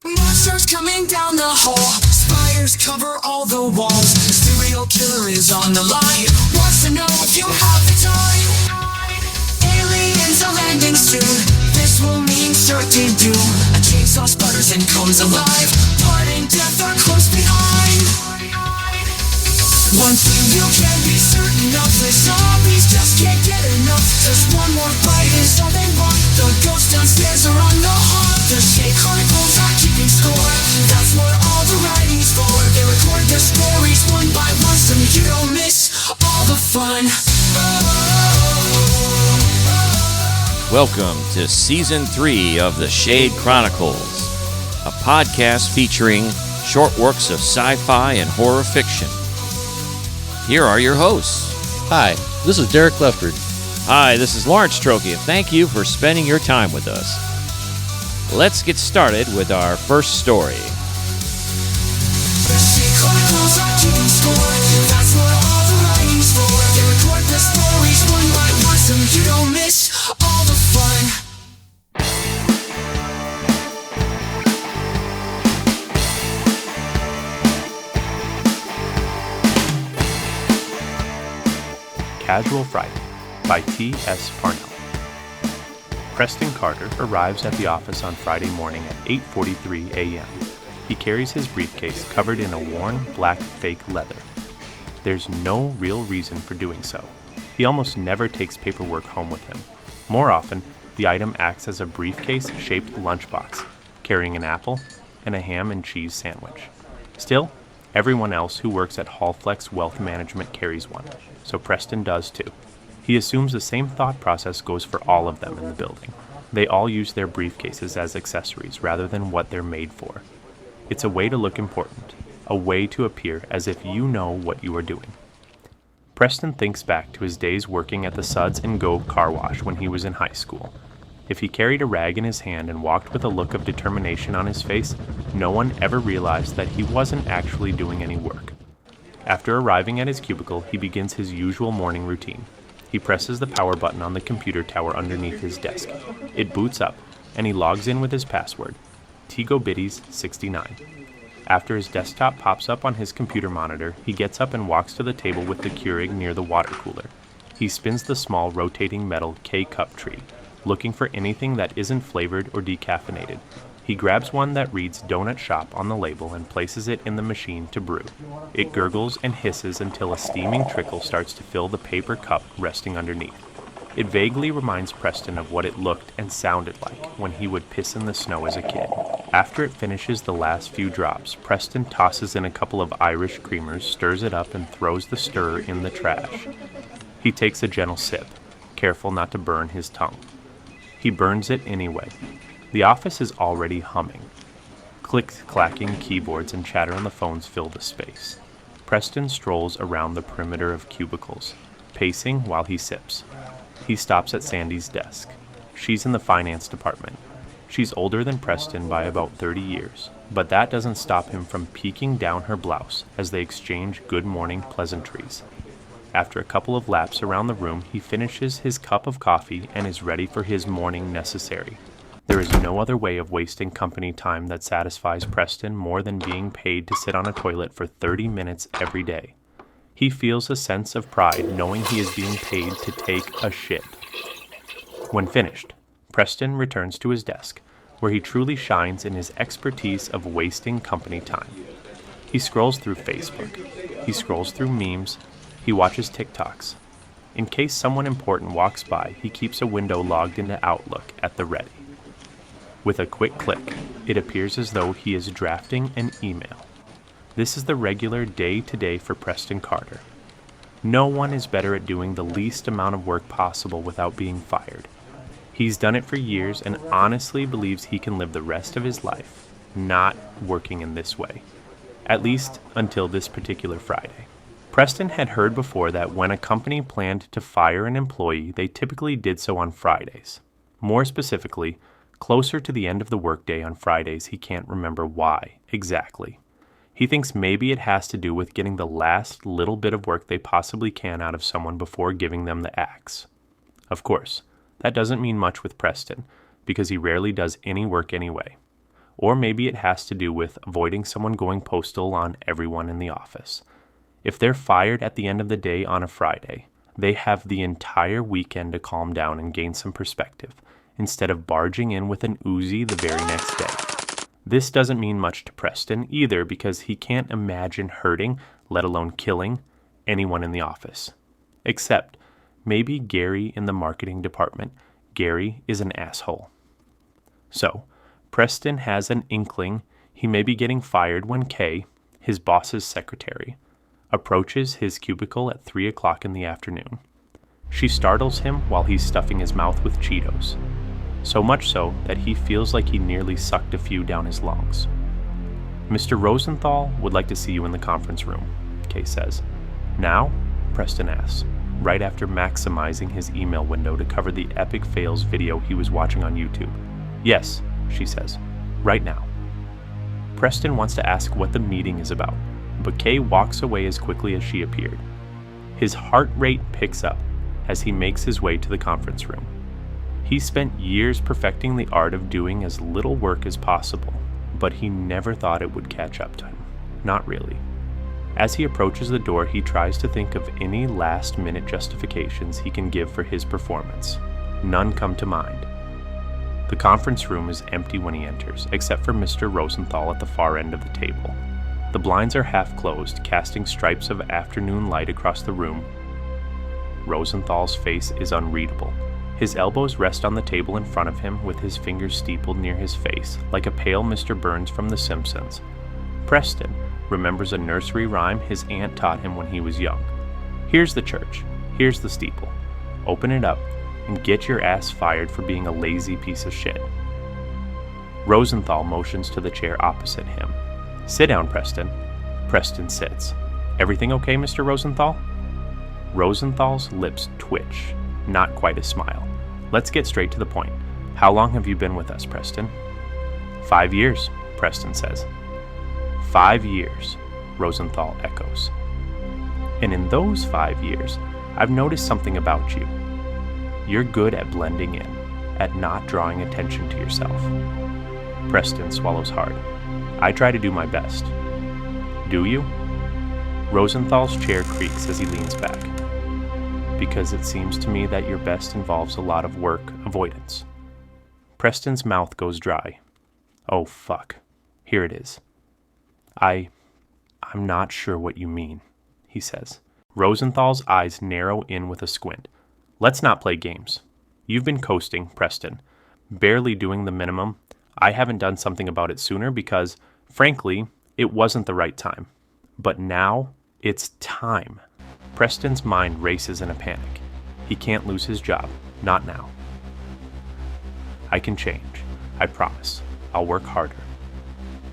Monsters coming down the hall, spires cover all the walls. Serial killer is on the line, wants to know if you have the time. Aliens are landing soon, this will mean certain doom. A chainsaw sputters and comes alive, blood and death are close behind. One thing you can be certain of, the zombies just can't get enough. Just one more bite is all they want. The ghosts downstairs are on the hunt. The Shade Chronicles are keeping score, that's what all the writing's for. They record their stories one by one so you don't miss all the fun. Welcome to Season 3 of the Shade Chronicles, a podcast featuring short works of sci-fi and horror fiction. Here are your hosts. Hi, this is Derek Lefford. Hi, this is Lawrence Trokey, and thank you for spending your time with us. Let's get started with our first story. The Shade Chronicles are keeping score, that's what all the writing's for. They record their stories one by one so you don't miss all the fun. Casual Friday by TS Parnell. Preston Carter arrives at the office on Friday morning at 8:43 a.m. He carries his briefcase covered in a worn black fake leather. There's no real reason for doing so. He almost never takes paperwork home with him. More often, the item acts as a briefcase-shaped lunchbox, carrying an apple and a ham and cheese sandwich. Still, everyone else who works at Hallflex Wealth Management carries one, so Preston does too. He assumes the same thought process goes for all of them in the building. They all use their briefcases as accessories rather than what they're made for. It's a way to look important, a way to appear as if you know what you are doing. Preston thinks back to his days working at the Suds and Go car wash when he was in high school. If he carried a rag in his hand and walked with a look of determination on his face, no one ever realized that he wasn't actually doing any work. After arriving at his cubicle, he begins his usual morning routine. He presses the power button on the computer tower underneath his desk. It boots up, and he logs in with his password, TGoBiddies69. After his desktop pops up on his computer monitor, he gets up and walks to the table with the Keurig near the water cooler. He spins the small rotating metal K-cup tree, looking for anything that isn't flavored or decaffeinated. He grabs one that reads Donut Shop on the label and places it in the machine to brew. It gurgles and hisses until a steaming trickle starts to fill the paper cup resting underneath. It vaguely reminds Preston of what it looked and sounded like when he would piss in the snow as a kid. After it finishes the last few drops, Preston tosses in a couple of Irish creamers, stirs it up, and throws the stirrer in the trash. He takes a gentle sip, careful not to burn his tongue. He burns it anyway. The office is already humming. Click-clacking keyboards and chatter on the phones fill the space. Preston strolls around the perimeter of cubicles, pacing while he sips. He stops at Sandy's desk. She's in the finance department. She's older than Preston by about 30 years, but that doesn't stop him from peeking down her blouse as they exchange good morning pleasantries. After a couple of laps around the room, he finishes his cup of coffee and is ready for his morning necessary. There is no other way of wasting company time that satisfies Preston more than being paid to sit on a toilet for 30 minutes every day. He feels a sense of pride knowing he is being paid to take a shit. When finished, Preston returns to his desk, where he truly shines in his expertise of wasting company time. He scrolls through Facebook. He scrolls through memes. He watches TikToks. In case someone important walks by, he keeps a window logged into Outlook at the ready. With a quick click, it appears as though he is drafting an email. This is the regular day-to-day for Preston Carter. No one is better at doing the least amount of work possible without being fired. He's done it for years and honestly believes he can live the rest of his life not working in this way, at least until this particular Friday. Preston had heard before that when a company planned to fire an employee, they typically did so on Fridays. More specifically, closer to the end of the workday on Fridays, he can't remember why exactly. He thinks maybe it has to do with getting the last little bit of work they possibly can out of someone before giving them the axe. Of course, that doesn't mean much with Preston, because he rarely does any work anyway. Or maybe it has to do with avoiding someone going postal on everyone in the office. If they're fired at the end of the day on a Friday, they have the entire weekend to calm down and gain some perspective, instead of barging in with an Uzi the very next day. This doesn't mean much to Preston either, because he can't imagine hurting, let alone killing, anyone in the office. Except maybe Gary in the marketing department. Gary is an asshole. So, Preston has an inkling he may be getting fired when Kay, his boss's secretary, approaches his cubicle at 3 o'clock in the afternoon. She startles him while he's stuffing his mouth with Cheetos, so much so that he feels like he nearly sucked a few down his lungs. "Mr. Rosenthal would like to see you in the conference room," Kay says. "Now?" Preston asks, right after maximizing his email window to cover the epic fails video he was watching on YouTube. "Yes," she says, "right now." Preston wants to ask what the meeting is about, but Kay walks away as quickly as she appeared. His heart rate picks up as he makes his way to the conference room. He spent years perfecting the art of doing as little work as possible, but he never thought it would catch up to him. Not really. As he approaches the door, he tries to think of any last-minute justifications he can give for his performance. None come to mind. The conference room is empty when he enters, except for Mr. Rosenthal at the far end of the table. The blinds are half closed, casting stripes of afternoon light across the room. Rosenthal's face is unreadable. His elbows rest on the table in front of him with his fingers steepled near his face, like a pale Mr. Burns from The Simpsons. Preston remembers a nursery rhyme his aunt taught him when he was young. "Here's the church, here's the steeple. Open it up and get your ass fired for being a lazy piece of shit." Rosenthal motions to the chair opposite him. "Sit down, Preston." Preston sits. "Everything okay, Mr. Rosenthal?" Rosenthal's lips twitch, not quite a smile. "Let's get straight to the point. How long have you been with us, Preston?" 5 years, Preston says. 5 years, Rosenthal echoes. "And in those 5 years, I've noticed something about you. You're good at blending in, at not drawing attention to yourself." Preston swallows hard. "I try to do my best." "Do you?" Rosenthal's chair creaks as he leans back. "Because it seems to me that your best involves a lot of work avoidance." Preston's mouth goes dry. "Oh fuck. Here it is. I'm not sure what you mean," he says. Rosenthal's eyes narrow in with a squint. "Let's not play games. You've been coasting, Preston, barely doing the minimum. I haven't done something about it sooner because, frankly, it wasn't the right time. But now, it's time." Preston's mind races in a panic. He can't lose his job. Not now. "I can change. I promise. I'll work harder."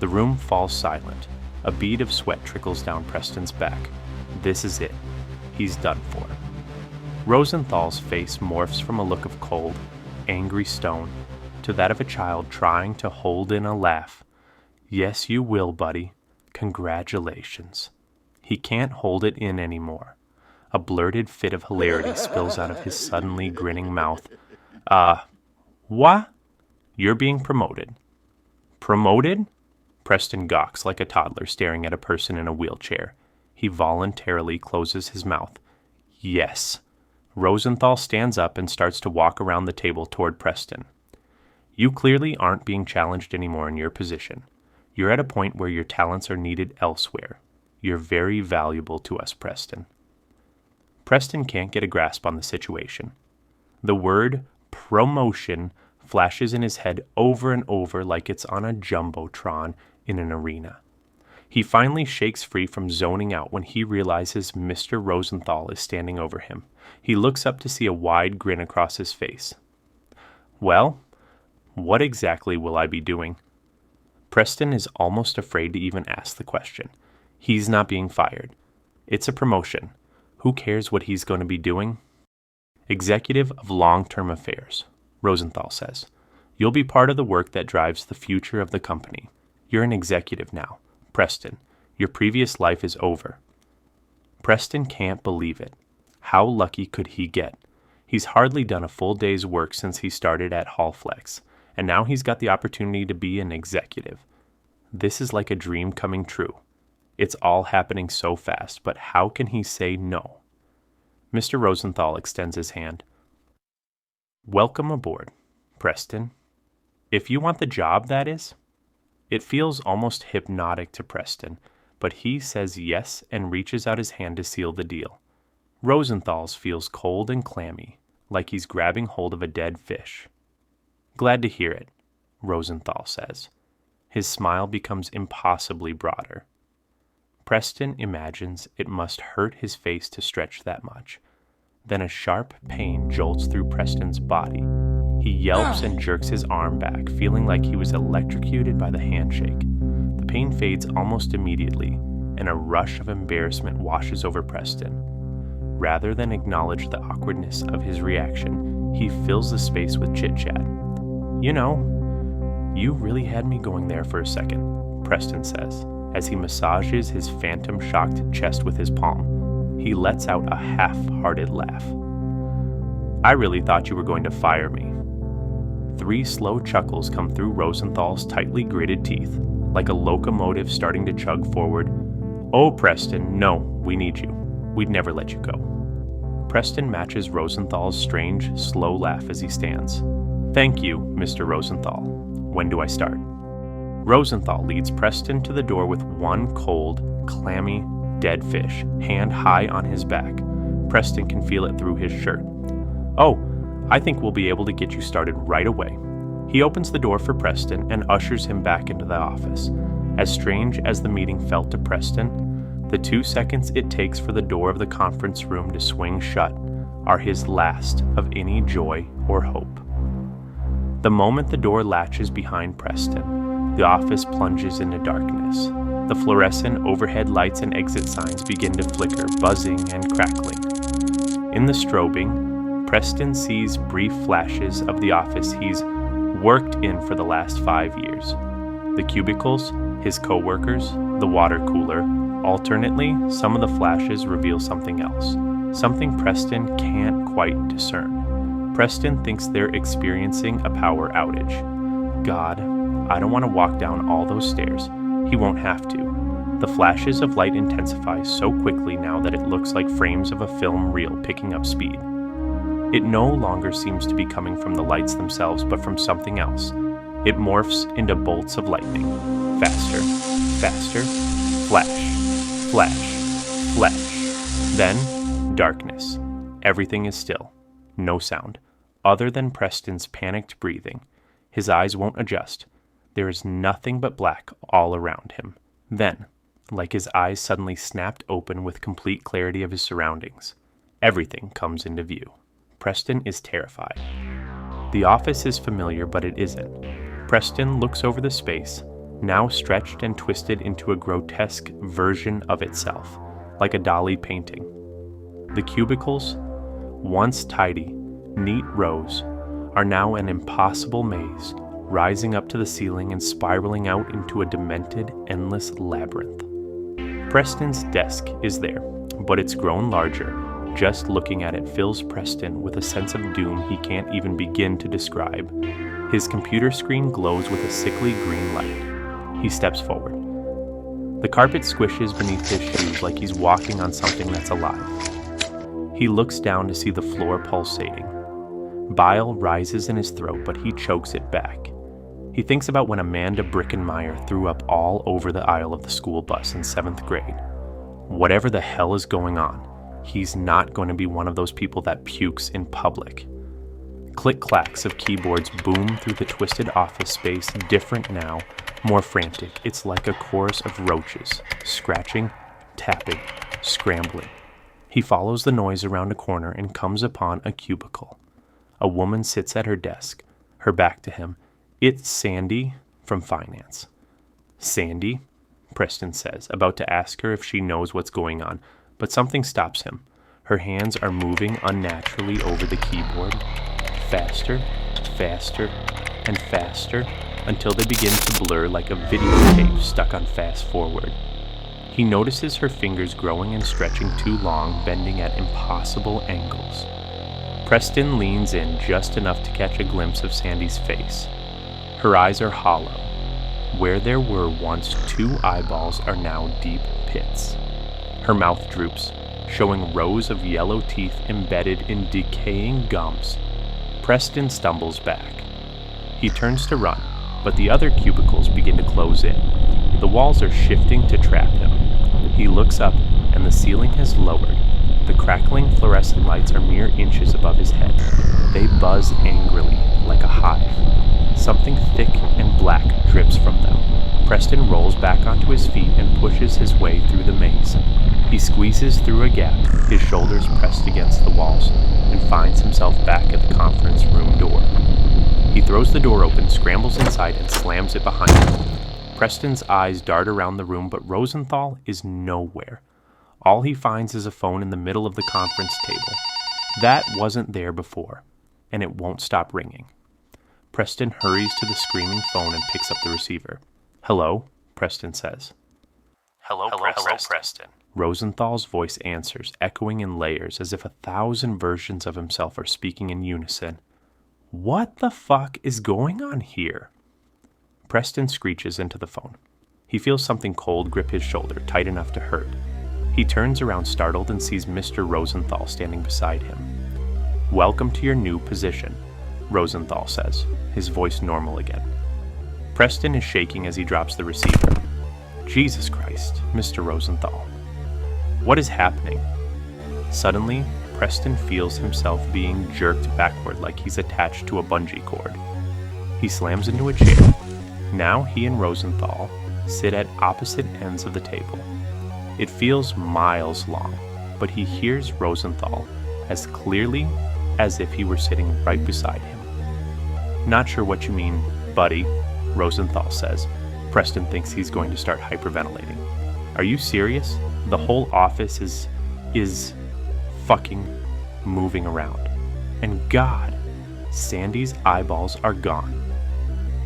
The room falls silent. A bead of sweat trickles down Preston's back. This is it. He's done for. Rosenthal's face morphs from a look of cold, angry stone to that of a child trying to hold in a laugh. "Yes, you will, buddy. Congratulations." He can't hold it in anymore. A blurted fit of hilarity spills out of his suddenly grinning mouth. What? You're being promoted." "Promoted?" Preston gawks like a toddler staring at a person in a wheelchair. He voluntarily closes his mouth. "Yes." Rosenthal stands up and starts to walk around the table toward Preston. "You clearly aren't being challenged anymore in your position. You're at a point where your talents are needed elsewhere. You're very valuable to us, Preston." Preston can't get a grasp on the situation. The word promotion flashes in his head over and over like it's on a jumbotron in an arena. He finally shakes free from zoning out when he realizes Mr. Rosenthal is standing over him. He looks up to see a wide grin across his face. "Well, what exactly will I be doing?" Preston is almost afraid to even ask the question. He's not being fired. It's a promotion. Who cares what he's going to be doing? "Executive of Long-Term Affairs," Rosenthal says. "You'll be part of the work that drives the future of the company. You're an executive now. Preston, your previous life is over." Preston can't believe it. How lucky could he get? He's hardly done a full day's work since he started at Hallflex, and now he's got the opportunity to be an executive. This is like a dream coming true. It's all happening so fast, but how can he say no? Mr. Rosenthal extends his hand. Welcome aboard, Preston. If you want the job, that is. It feels almost hypnotic to Preston, but he says yes and reaches out his hand to seal the deal. Rosenthal's feels cold and clammy, like he's grabbing hold of a dead fish. Glad to hear it, Rosenthal says. His smile becomes impossibly broader. Preston imagines it must hurt his face to stretch that much. Then a sharp pain jolts through Preston's body. He yelps and jerks his arm back, feeling like he was electrocuted by the handshake. The pain fades almost immediately, and a rush of embarrassment washes over Preston. Rather than acknowledge the awkwardness of his reaction, he fills the space with chit-chat. You know, you really had me going there for a second, Preston says, as he massages his phantom-shocked chest with his palm. He lets out a half-hearted laugh. I really thought you were going to fire me. 3 slow chuckles come through Rosenthal's tightly gritted teeth, like a locomotive starting to chug forward. Oh, Preston, no, we need you. We'd never let you go. Preston matches Rosenthal's strange, slow laugh as he stands. Thank you, Mr. Rosenthal. When do I start? Rosenthal leads Preston to the door with one cold, clammy, dead fish, hand high on his back. Preston can feel it through his shirt. Oh, I think we'll be able to get you started right away. He opens the door for Preston and ushers him back into the office. As strange as the meeting felt to Preston, the 2 seconds it takes for the door of the conference room to swing shut are his last of any joy or hope. The moment the door latches behind Preston, the office plunges into darkness. The fluorescent overhead lights and exit signs begin to flicker, buzzing and crackling. In the strobing, Preston sees brief flashes of the office he's worked in for the last 5 years. The cubicles, his co-workers, the water cooler. Alternately, some of the flashes reveal something else, something Preston can't quite discern. Preston thinks they're experiencing a power outage. God, I don't want to walk down all those stairs. He won't have to. The flashes of light intensify so quickly now that it looks like frames of a film reel picking up speed. It no longer seems to be coming from the lights themselves, but from something else. It morphs into bolts of lightning. Faster, faster, flash. Flash, flash. Then, darkness. Everything is still. No sound, other than Preston's panicked breathing. His eyes won't adjust. There is nothing but black all around him. Then, like his eyes suddenly snapped open with complete clarity of his surroundings, everything comes into view. Preston is terrified. The office is familiar, but it isn't. Preston looks over the space, now stretched and twisted into a grotesque version of itself, like a Dali painting. The cubicles, once tidy, neat rows, are now an impossible maze, rising up to the ceiling and spiraling out into a demented, endless labyrinth. Preston's desk is there, but it's grown larger. Just looking at it fills Preston with a sense of doom he can't even begin to describe. His computer screen glows with a sickly green light. He steps forward. The carpet squishes beneath his shoes like he's walking on something that's alive. He looks down to see the floor pulsating. Bile rises in his throat, but he chokes it back. He thinks about when Amanda Brickenmeyer threw up all over the aisle of the school bus in 7th grade. Whatever the hell is going on, he's not going to be one of those people that pukes in public. Click-clacks of keyboards boom through the twisted office space, different now, more frantic. It's like a chorus of roaches, scratching, tapping, scrambling. He follows the noise around a corner and comes upon a cubicle. A woman sits at her desk, her back to him. It's Sandy from finance. Sandy, Preston says, about to ask her if she knows what's going on, but something stops him. Her hands are moving unnaturally over the keyboard. Faster, faster, and faster, until they begin to blur like a videotape stuck on fast forward. He notices her fingers growing and stretching too long, bending at impossible angles. Preston leans in just enough to catch a glimpse of Sandy's face. Her eyes are hollow. Where there were once 2 eyeballs are now deep pits. Her mouth droops, showing rows of yellow teeth embedded in decaying gums. Preston stumbles back. He turns to run, but the other cubicles begin to close in. The walls are shifting to trap him. He looks up, and the ceiling has lowered. The crackling fluorescent lights are mere inches above his head. They buzz angrily, like a hive. Something thick and black drips from them. Preston rolls back onto his feet and pushes his way through the maze. He squeezes through a gap, his shoulders pressed against the walls, and finds himself back at the conference room door. He throws the door open, scrambles inside, and slams it behind him. Preston's eyes dart around the room, but Rosenthal is nowhere. All he finds is a phone in the middle of the conference table. That wasn't there before, and it won't stop ringing. Preston hurries to the screaming phone and picks up the receiver. "Hello," Preston says. Hello, Preston. Rosenthal's voice answers, echoing in layers as if 1,000 versions of himself are speaking in unison. What the fuck is going on here? Preston screeches into the phone. He feels something cold grip his shoulder, tight enough to hurt. He turns around startled and sees Mr. Rosenthal standing beside him. "Welcome to your new position," Rosenthal says, his voice normal again. Preston is shaking as he drops the receiver. Jesus Christ, Mr. Rosenthal. What is happening? Suddenly, Preston feels himself being jerked backward like he's attached to a bungee cord. He slams into a chair. Now he and Rosenthal sit at opposite ends of the table. It feels miles long, but he hears Rosenthal as clearly as if he were sitting right beside him. "Not sure what you mean, buddy," Rosenthal says. Preston thinks he's going to start hyperventilating. "Are you serious? The whole office is fucking moving around. And God, Sandy's eyeballs are gone."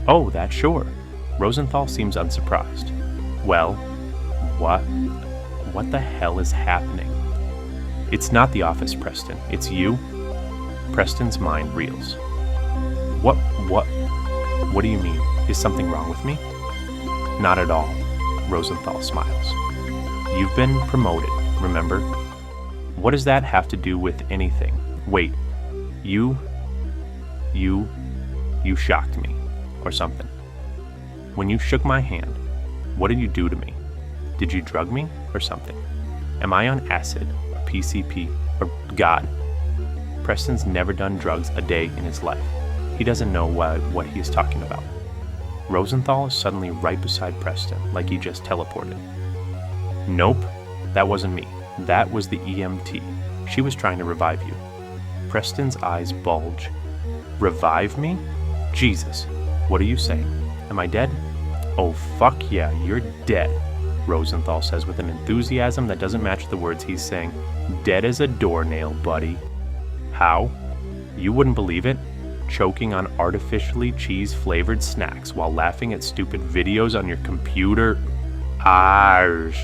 "Oh, that's sure." Rosenthal seems unsurprised. "Well, what the hell is happening?" "It's not the office, Preston. It's you." Preston's mind reels. What do you mean? Is something wrong with me?" "Not at all," Rosenthal smiles. "You've been promoted, remember? What does that have to do with anything? Wait, you shocked me, or something. When you shook my hand, what did you do to me? Did you drug me, or something? Am I on acid, or PCP, or God?" Preston's never done drugs a day in his life. He doesn't know what he is talking about. Rosenthal is suddenly right beside Preston, like he just teleported. "Nope, that wasn't me. That was the EMT. She was trying to revive you." Preston's eyes bulge. "Revive me? Jesus, what are you saying? Am I dead?" "Oh, fuck yeah, you're dead," Rosenthal says with an enthusiasm that doesn't match the words he's saying. "Dead as a doornail, buddy." "How? You wouldn't believe it? Choking on artificially cheese-flavored snacks while laughing at stupid videos on your computer. Arsh.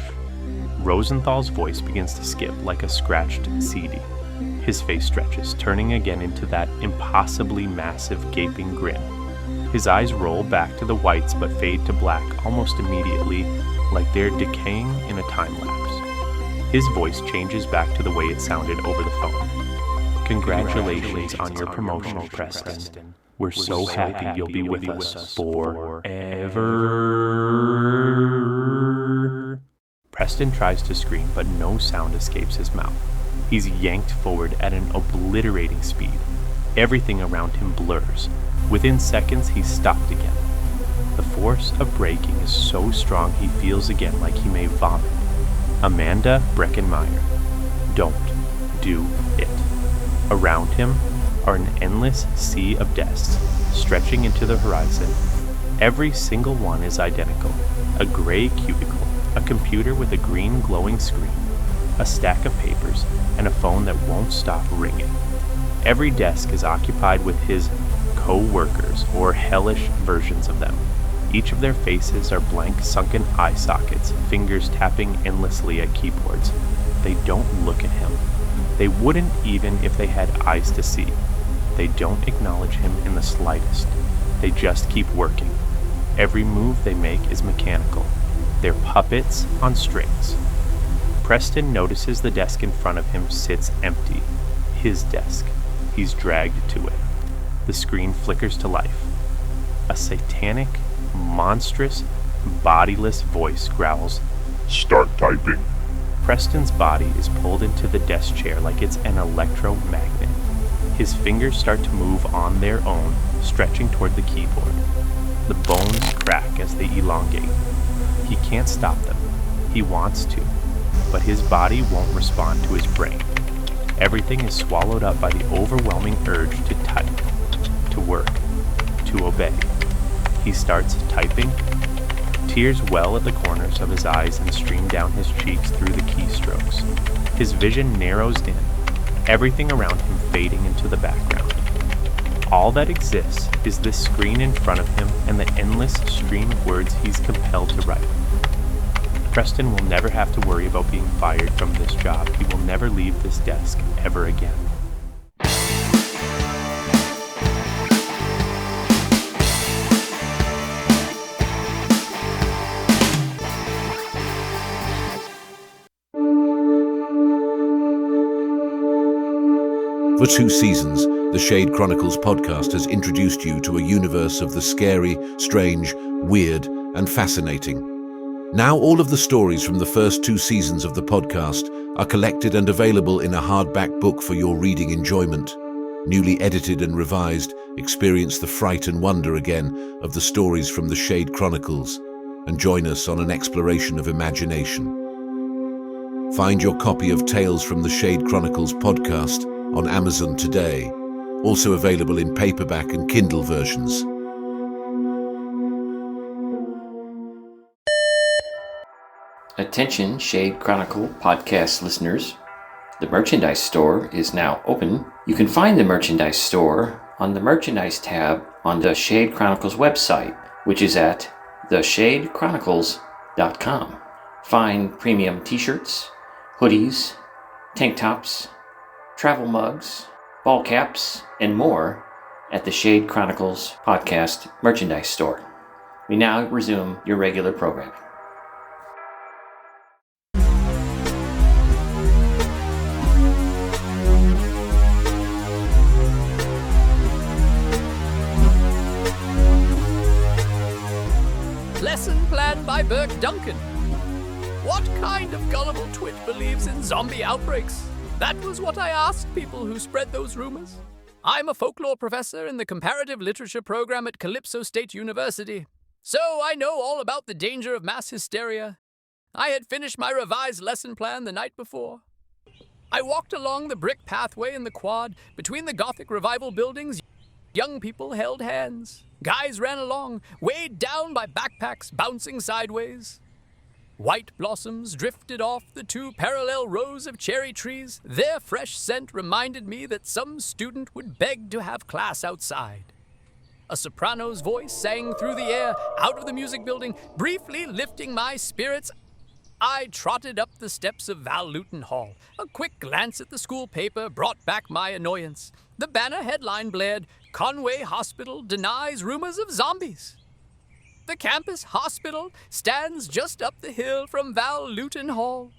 Rosenthal's voice begins to skip like a scratched CD. His face stretches, turning again into that impossibly massive gaping grin. His eyes roll back to the whites but fade to black almost immediately, like they're decaying in a time lapse. His voice changes back to the way it sounded over the phone. "Congratulations on your promotion, Preston. We're so happy you'll be with us forever." Preston tries to scream, but no sound escapes his mouth. He's yanked forward at an obliterating speed. Everything around him blurs. Within seconds, he's stopped again. The force of braking is so strong he feels again like he may vomit. Amanda Breckenmeyer. Don't do it. Around him are an endless sea of desks, stretching into the horizon. Every single one is identical. A gray cubicle, a computer with a green glowing screen, a stack of papers, and a phone that won't stop ringing. Every desk is occupied with his co-workers, or hellish versions of them. Each of their faces are blank, sunken eye sockets, fingers tapping endlessly at keyboards. They don't look at him. They wouldn't even if they had eyes to see. They don't acknowledge him in the slightest. They just keep working. Every move they make is mechanical. They're puppets on strings. Preston notices the desk in front of him sits empty. His desk. He's dragged to it. The screen flickers to life. A satanic, monstrous, bodiless voice growls, "Start typing." Preston's body is pulled into the desk chair like it's an electromagnet. His fingers start to move on their own, stretching toward the keyboard. The bones crack as they elongate. He can't stop them. He wants to, but his body won't respond to his brain. Everything is swallowed up by the overwhelming urge to type, to work, to obey. He starts typing. Tears well at the corners of his eyes and stream down his cheeks through the keystrokes. His vision narrows in, everything around him fading into the background. All that exists is this screen in front of him and the endless stream of words he's compelled to write. Preston will never have to worry about being fired from this job. He will never leave this desk ever again. For 2 seasons, the Shade Chronicles podcast has introduced you to a universe of the scary, strange, weird, and fascinating. Now all of the stories from the first 2 seasons of the podcast are collected and available in a hardback book for your reading enjoyment. Newly edited and revised, experience the fright and wonder again of the stories from the Shade Chronicles and join us on an exploration of imagination. Find your copy of Tales from the Shade Chronicles podcast on Amazon today, also available in paperback and Kindle versions. Attention Shade Chronicle podcast listeners. The merchandise store is now open. You can find the merchandise store on the merchandise tab on the Shade Chronicles website, which is at theshadechronicles.com. Find premium t-shirts, hoodies, tank tops, travel mugs, ball caps, and more at the Shade Chronicles podcast merchandise store. We now resume your regular programming. Lesson plan by Birke Duncan. What kind of gullible twit believes in zombie outbreaks? That was what I asked people who spread those rumors. I'm a folklore professor in the comparative literature program at Calypso State University, so I know all about the danger of mass hysteria. I had finished my revised lesson plan the night before. I walked along the brick pathway in the quad between the Gothic Revival buildings. Young people held hands. Guys ran along, weighed down by backpacks bouncing sideways. White blossoms drifted off the 2 parallel rows of cherry trees. Their fresh scent reminded me that some student would beg to have class outside. A soprano's voice sang through the air out of the music building, briefly lifting my spirits. I trotted up the steps of Val Luton Hall. A quick glance at the school paper brought back my annoyance. The banner headline blared, "Conway Hospital denies rumors of zombies." The campus hospital stands just up the hill from Val Luton Hall.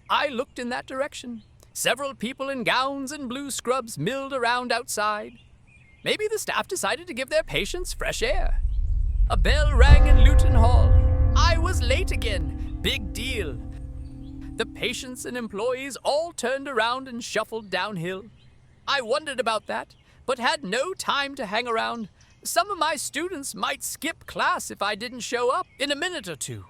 I looked in that direction. Several people in gowns and blue scrubs milled around outside. Maybe the staff decided to give their patients fresh air. A bell rang in Luton Hall. I was late again. Big deal. The patients and employees all turned around and shuffled downhill. I wondered about that, but had no time to hang around. Some of my students might skip class if I didn't show up in a minute or two.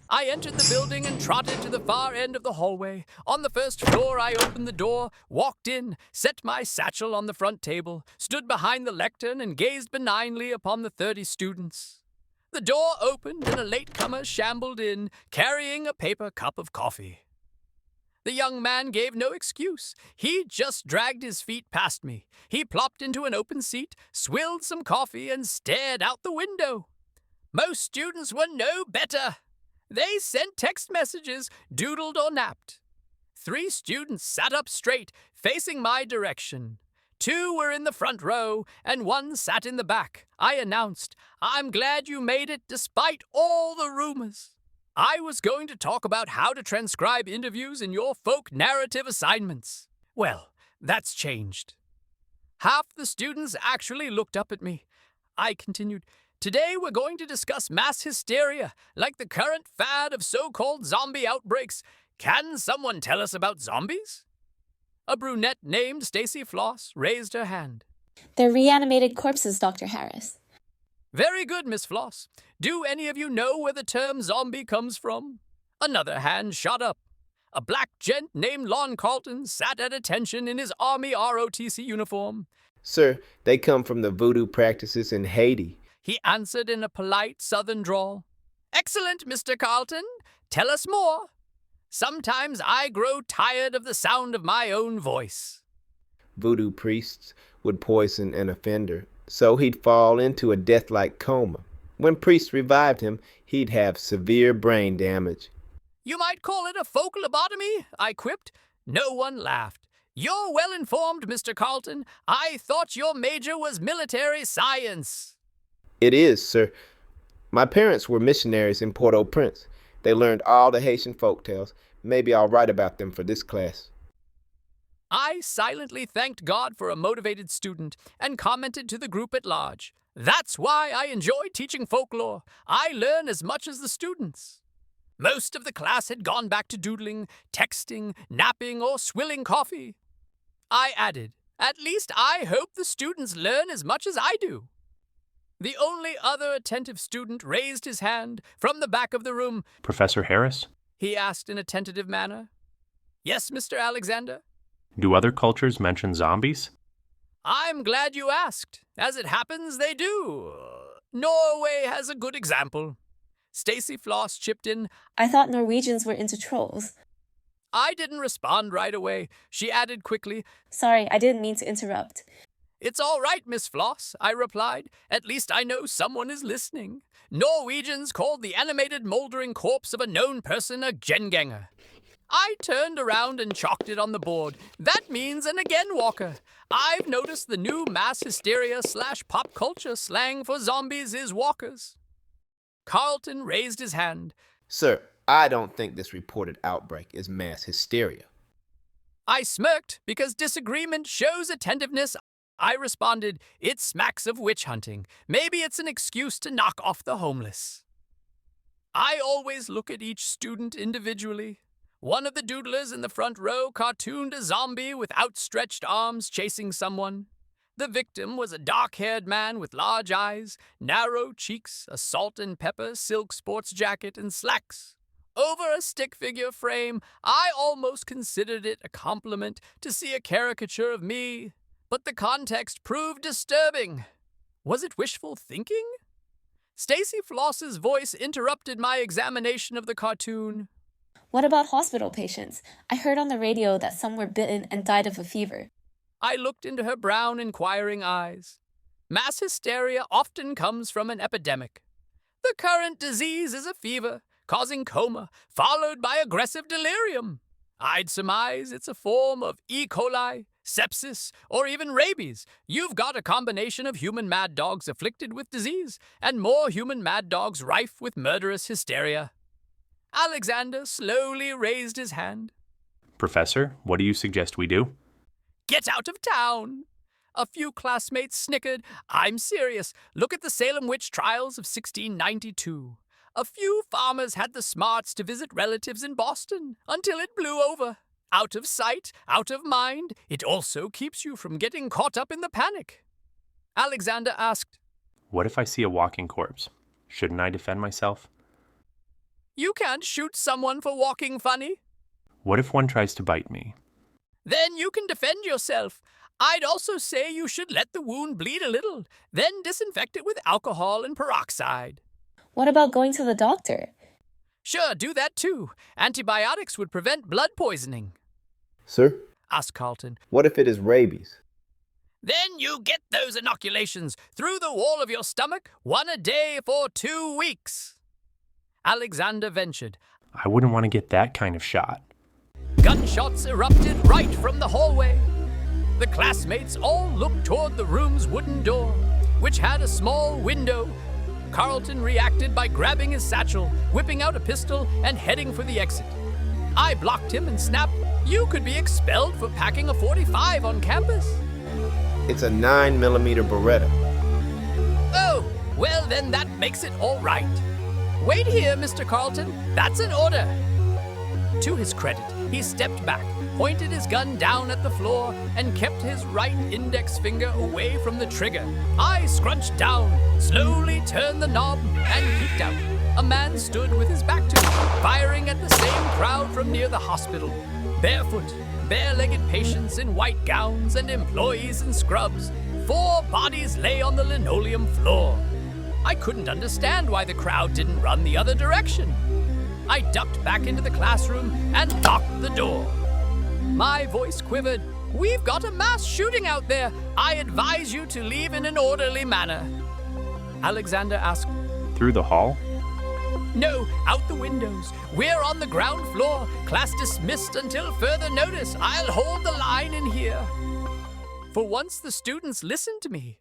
I entered the building and trotted to the far end of the hallway. On the first floor, I opened the door, walked in, set my satchel on the front table, stood behind the lectern, and gazed benignly upon the 30 students. The door opened and a latecomer shambled in, carrying a paper cup of coffee. The young man gave no excuse. He just dragged his feet past me. He plopped into an open seat, swilled some coffee, and stared out the window. Most students were no better. They sent text messages, doodled or napped. 3 students sat up straight, facing my direction. 2 were in the front row, and 1 sat in the back. I announced, "I'm glad you made it despite all the rumors." I was going to talk about how to transcribe interviews in your folk narrative assignments. Well, that's changed. Half the students actually looked up at me. I continued, "Today we're going to discuss mass hysteria, like the current fad of so-called zombie outbreaks. Can someone tell us about zombies?" A brunette named Stacy Floss raised her hand. They're reanimated corpses, Dr. Harris. Very good, Miss Floss. Do any of you know where the term zombie comes from? Another hand shot up. A black gent named Lon Carlton sat at attention in his Army ROTC uniform. Sir, they come from the voodoo practices in Haiti. He answered in a polite southern drawl. Excellent, Mr. Carlton. Tell us more. Sometimes I grow tired of the sound of my own voice. Voodoo priests would poison an offender, so he'd fall into a death-like coma. When priests revived him, he'd have severe brain damage. You might call it a folk lobotomy, I quipped. No one laughed. You're well informed, Mr. Carlton. I thought your major was military science. It is, sir. My parents were missionaries in Port-au-Prince. They learned all the Haitian folktales. Maybe I'll write about them for this class. I silently thanked God for a motivated student and commented to the group at large. That's why I enjoy teaching folklore. I learn as much as the students. Most of the class had gone back to doodling, texting, napping, or swilling coffee. I added, at least I hope the students learn as much as I do. The only other attentive student raised his hand from the back of the room. Professor Harris? He asked in a tentative manner. Yes, Mr. Alexander? Do other cultures mention zombies? I'm glad you asked. As it happens, they do. Norway has a good example. Stacy Floss chipped in. I thought Norwegians were into trolls. I didn't respond right away. She added quickly. Sorry, I didn't mean to interrupt. It's all right, Miss Floss, I replied. At least I know someone is listening. Norwegians called the animated mouldering corpse of a known person a genganger. I turned around and chalked it on the board. That means an again walker. I've noticed the new mass hysteria / pop culture slang for zombies is walkers. Carlton raised his hand. Sir, I don't think this reported outbreak is mass hysteria. I smirked because disagreement shows attentiveness. I responded, it smacks of witch hunting. Maybe it's an excuse to knock off the homeless. I always look at each student individually. One of the doodlers in the front row cartooned a zombie with outstretched arms chasing someone. The victim was a dark-haired man with large eyes, narrow cheeks, a salt and pepper silk sports jacket, and slacks. Over a stick figure frame, I almost considered it a compliment to see a caricature of me, but the context proved disturbing. Was it wishful thinking? Stacy Floss's voice interrupted my examination of the cartoon. What about hospital patients? I heard on the radio that some were bitten and died of a fever. I looked into her brown, inquiring eyes. Mass hysteria often comes from an epidemic. The current disease is a fever, causing coma, followed by aggressive delirium. I'd surmise it's a form of E. coli, sepsis, or even rabies. You've got a combination of human mad dogs afflicted with disease and more human mad dogs rife with murderous hysteria. Alexander slowly raised his hand. Professor, what do you suggest we do? Get out of town! A few classmates snickered. I'm serious. Look at the Salem witch trials of 1692. A few farmers had the smarts to visit relatives in Boston until it blew over. Out of sight, out of mind, it also keeps you from getting caught up in the panic. Alexander asked, What if I see a walking corpse? Shouldn't I defend myself? You can't shoot someone for walking funny. What if one tries to bite me? Then you can defend yourself. I'd also say you should let the wound bleed a little, then disinfect it with alcohol and peroxide. What about going to the doctor? Sure, do that too. Antibiotics would prevent blood poisoning. Sir? Asked Carlton. What if it is rabies? Then you get those inoculations through the wall of your stomach, 1 a day for 2 weeks. Alexander ventured. I wouldn't want to get that kind of shot. Gunshots erupted right from the hallway. The classmates all looked toward the room's wooden door, which had a small window. Carlton reacted by grabbing his satchel, whipping out a pistol, and heading for the exit. I blocked him and snapped, "You could be expelled for packing a .45 on campus." It's a 9mm Beretta. Oh, well then that makes it all right. Wait here, Mr. Carlton. That's an order. To his credit, he stepped back, pointed his gun down at the floor, and kept his right index finger away from the trigger. I scrunched down, slowly turned the knob, and peeked out. A man stood with his back to me, firing at the same crowd from near the hospital. Barefoot, bare-legged patients in white gowns and employees in scrubs. 4 bodies lay on the linoleum floor. I couldn't understand why the crowd didn't run the other direction. I ducked back into the classroom and locked the door. My voice quivered. "We've got a mass shooting out there. I advise you to leave in an orderly manner." Alexander asked, Through the hall? "No, out the windows. We're on the ground floor. Class dismissed until further notice. I'll hold the line in here." For once, the students listened to me.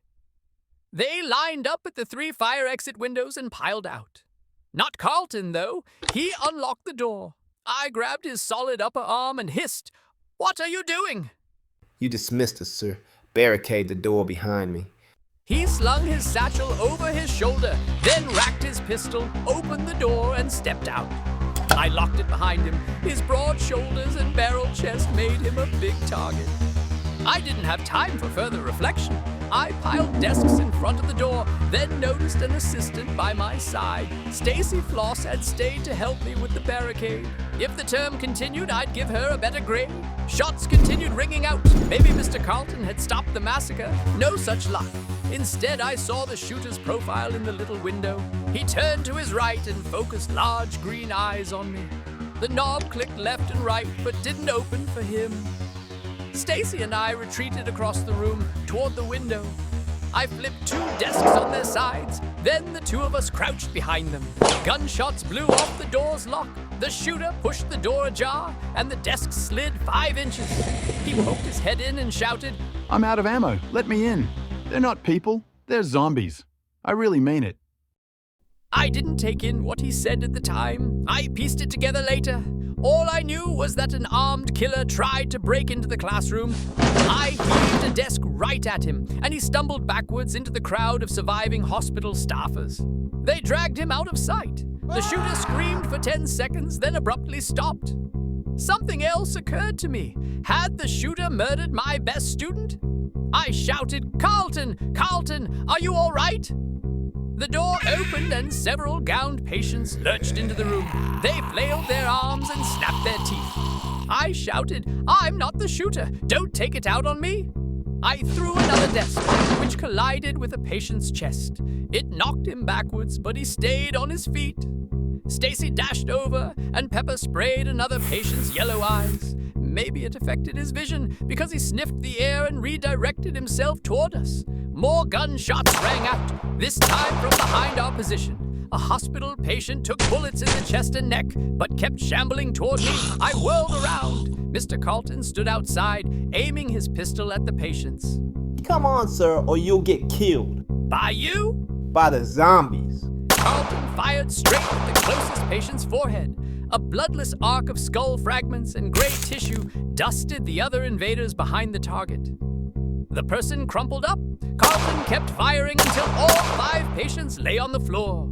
They lined up at the 3 fire exit windows and piled out. Not Carlton, though. He unlocked the door. I grabbed his solid upper arm and hissed, "What are you doing?" You dismissed us, sir. Barricade the door behind me. He slung his satchel over his shoulder, then racked his pistol, opened the door, and stepped out. I locked it behind him. His broad shoulders and barrel chest made him a big target. I didn't have time for further reflection. I piled desks in front of the door, then noticed an assistant by my side. Stacy Floss had stayed to help me with the barricade. If the term continued, I'd give her a better grade. Shots continued ringing out. Maybe Mr. Carlton had stopped the massacre. No such luck. Instead, I saw the shooter's profile in the little window. He turned to his right and focused large green eyes on me. The knob clicked left and right, but didn't open for him. Stacy and I retreated across the room toward the window. I flipped 2 desks on their sides. Then the 2 of us crouched behind them. Gunshots blew off the door's lock. The shooter pushed the door ajar, and the desk slid 5 inches. He poked his head in and shouted, "I'm out of ammo. Let me in. They're not people. They're zombies. I really mean it." I didn't take in what he said at the time. I pieced it together later. All I knew was that an armed killer tried to break into the classroom. I heaved a desk right at him, and he stumbled backwards into the crowd of surviving hospital staffers. They dragged him out of sight. The shooter screamed for 10 seconds, then abruptly stopped. Something else occurred to me. Had the shooter murdered my best student? I shouted, "Carlton! Carlton! Are you all right?" The door opened and several gowned patients lurched into the room. They flailed their arms and snapped their teeth. I shouted, "I'm not the shooter. Don't take it out on me." I threw another desk, which collided with a patient's chest. It knocked him backwards, but he stayed on his feet. Stacy dashed over and pepper sprayed another patient's yellow eyes. Maybe it affected his vision because he sniffed the air and redirected himself toward us. More gunshots rang out, this time from behind our position. A hospital patient took bullets in the chest and neck, but kept shambling toward me. I whirled around. Mr. Carlton stood outside, aiming his pistol at the patients. Come on, sir, or you'll get killed. By you? By the zombies. Carlton fired straight at the closest patient's forehead. A bloodless arc of skull fragments and gray tissue dusted the other invaders behind the target. The person crumpled up. Carlton kept firing until all 5 patients lay on the floor.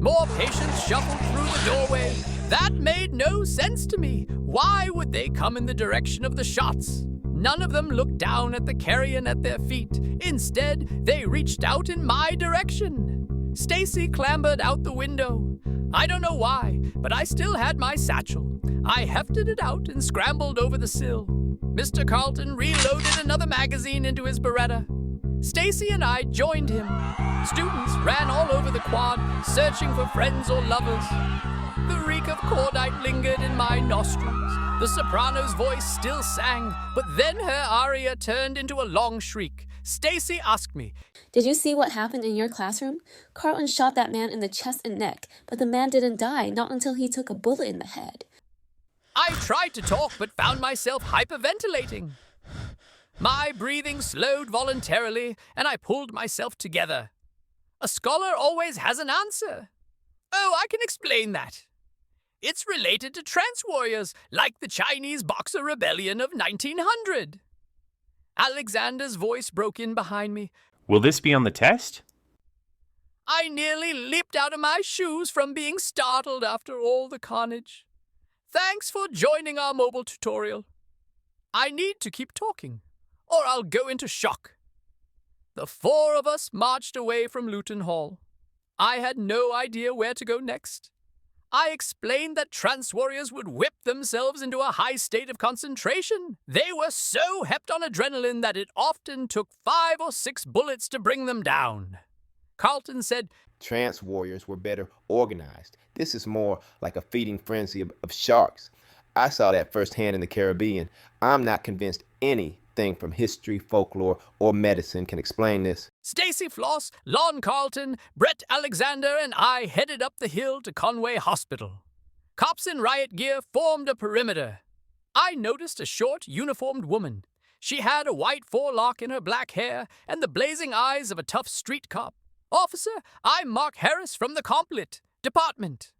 More patients shuffled through the doorway. That made no sense to me. Why would they come in the direction of the shots? None of them looked down at the carrion at their feet. Instead, they reached out in my direction. Stacy clambered out the window. I don't know why, but I still had my satchel. I hefted it out and scrambled over the sill. Mr. Carlton reloaded another magazine into his Beretta. Stacy and I joined him. Students ran all over the quad, searching for friends or lovers. The reek of cordite lingered in my nostrils. The soprano's voice still sang, but then her aria turned into a long shriek. Stacy asked me, "Did you see what happened in your classroom? Carlton shot that man in the chest and neck, but the man didn't die, not until he took a bullet in the head." I tried to talk, but found myself hyperventilating. My breathing slowed voluntarily, and I pulled myself together. A scholar always has an answer. Oh, I can explain that. It's related to trance warriors, like the Chinese Boxer Rebellion of 1900. Alexander's voice broke in behind me. Will this be on the test? I nearly leaped out of my shoes from being startled after all the carnage. Thanks for joining our mobile tutorial. I need to keep talking, or I'll go into shock. The four of us marched away from Luton Hall. I had no idea where to go next. I explained that trance warriors would whip themselves into a high state of concentration. They were so hepped on adrenaline that it often took 5 or 6 bullets to bring them down. Carlton said, Trance warriors were better organized. This is more like a feeding frenzy of sharks. I saw that firsthand in the Caribbean. I'm not convinced anything from history, folklore, or medicine can explain this. Stacy Floss, Lon Carlton, Brett Alexander, and I headed up the hill to Conway Hospital. Cops in riot gear formed a perimeter. I noticed a short, uniformed woman. She had a white forelock in her black hair and the blazing eyes of a tough street cop. Officer, I'm Mark Harris from the Complit Department.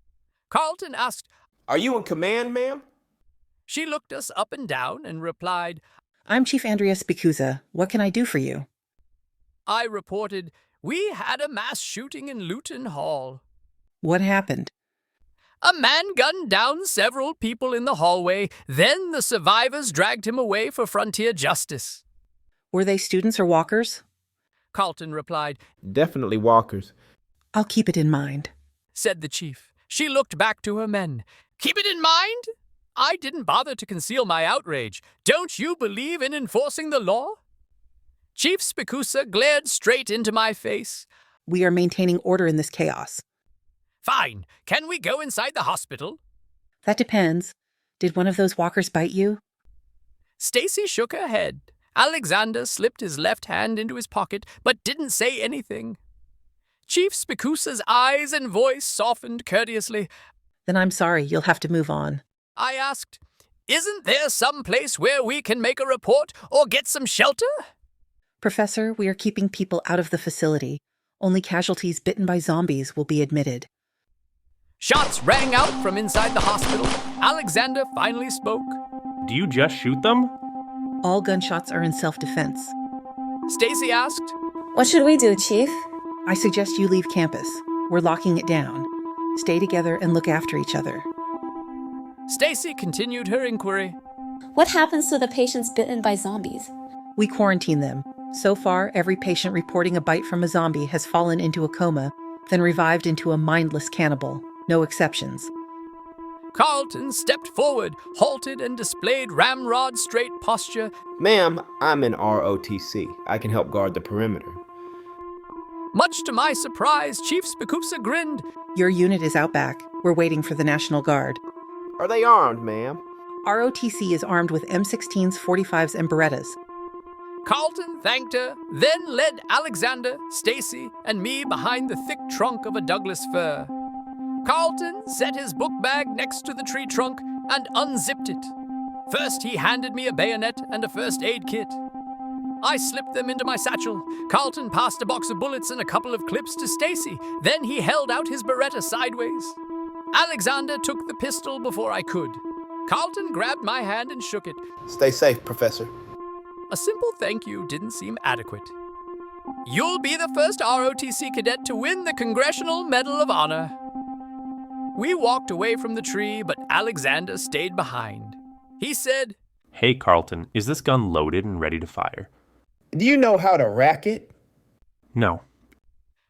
Carlton asked, Are you in command, ma'am? She looked us up and down and replied, I'm Chief Andrea Spicuza. What can I do for you? I reported, We had a mass shooting in Luton Hall. What happened? A man gunned down several people in the hallway. Then the survivors dragged him away for frontier justice. Were they students or walkers? Carlton replied, Definitely walkers. I'll keep it in mind, said the chief. She looked back to her men. Keep it in mind? I didn't bother to conceal my outrage. Don't you believe in enforcing the law? Chief Spicuza glared straight into my face. We are maintaining order in this chaos. Fine. Can we go inside the hospital? That depends. Did one of those walkers bite you? Stacy shook her head. Alexander slipped his left hand into his pocket, but didn't say anything. Chief Spicuza's eyes and voice softened courteously. Then I'm sorry, you'll have to move on. I asked, Isn't there some place where we can make a report or get some shelter? Professor, we are keeping people out of the facility. Only casualties bitten by zombies will be admitted. Shots rang out from inside the hospital. Alexander finally spoke. Do you just shoot them? All gunshots are in self-defense. Stacy asked, What should we do, Chief? I suggest you leave campus. We're locking it down. Stay together and look after each other. Stacy continued her inquiry. What happens to the patients bitten by zombies? We quarantine them. So far, every patient reporting a bite from a zombie has fallen into a coma, then revived into a mindless cannibal. No exceptions. Carlton stepped forward, halted, and displayed ramrod straight posture. Ma'am, I'm in ROTC. I can help guard the perimeter. Much to my surprise, Chief Spicuza grinned. Your unit is out back. We're waiting for the National Guard. Are they armed, ma'am? ROTC is armed with M16s, 45s, and Berettas. Carlton thanked her, then led Alexander, Stacy, and me behind the thick trunk of a Douglas fir. Carlton set his book bag next to the tree trunk and unzipped it. First, he handed me a bayonet and a first aid kit. I slipped them into my satchel. Carlton passed a box of bullets and a couple of clips to Stacy. Then he held out his Beretta sideways. Alexander took the pistol before I could. Carlton grabbed my hand and shook it. Stay safe, Professor. A simple thank you didn't seem adequate. You'll be the first ROTC cadet to win the Congressional Medal of Honor. We walked away from the tree, but Alexander stayed behind. He said, Hey, Carlton, is this gun loaded and ready to fire? Do you know how to rack it? No.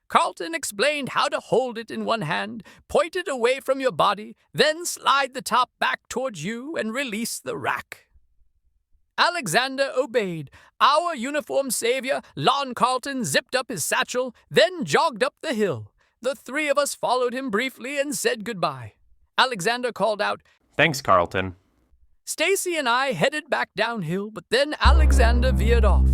Carlton explained how to hold it in one hand, point it away from your body, then slide the top back towards you and release the rack. Alexander obeyed. Our uniformed savior, Lon Carlton, zipped up his satchel, then jogged up the hill. The three of us followed him briefly and said goodbye. Alexander called out, Thanks, Carlton. Stacy and I headed back downhill, but then Alexander veered off.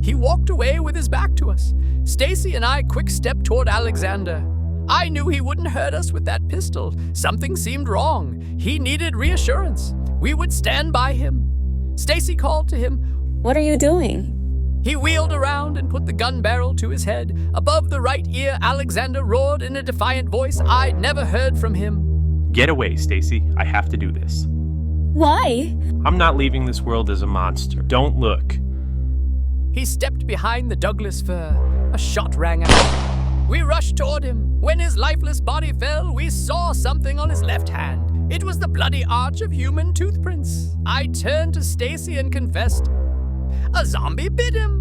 He walked away with his back to us. Stacy and I quick-stepped toward Alexander. I knew he wouldn't hurt us with that pistol. Something seemed wrong. He needed reassurance. We would stand by him. Stacy called to him, What are you doing? He wheeled around and put the gun barrel to his head. Above the right ear, Alexander roared in a defiant voice I'd never heard from him. Get away, Stacy. I have to do this. Why? I'm not leaving this world as a monster. Don't look. He stepped behind the Douglas fir. A shot rang out. We rushed toward him. When his lifeless body fell, we saw something on his left hand. It was the bloody arch of human toothprints. I turned to Stacy and confessed, a zombie bit him.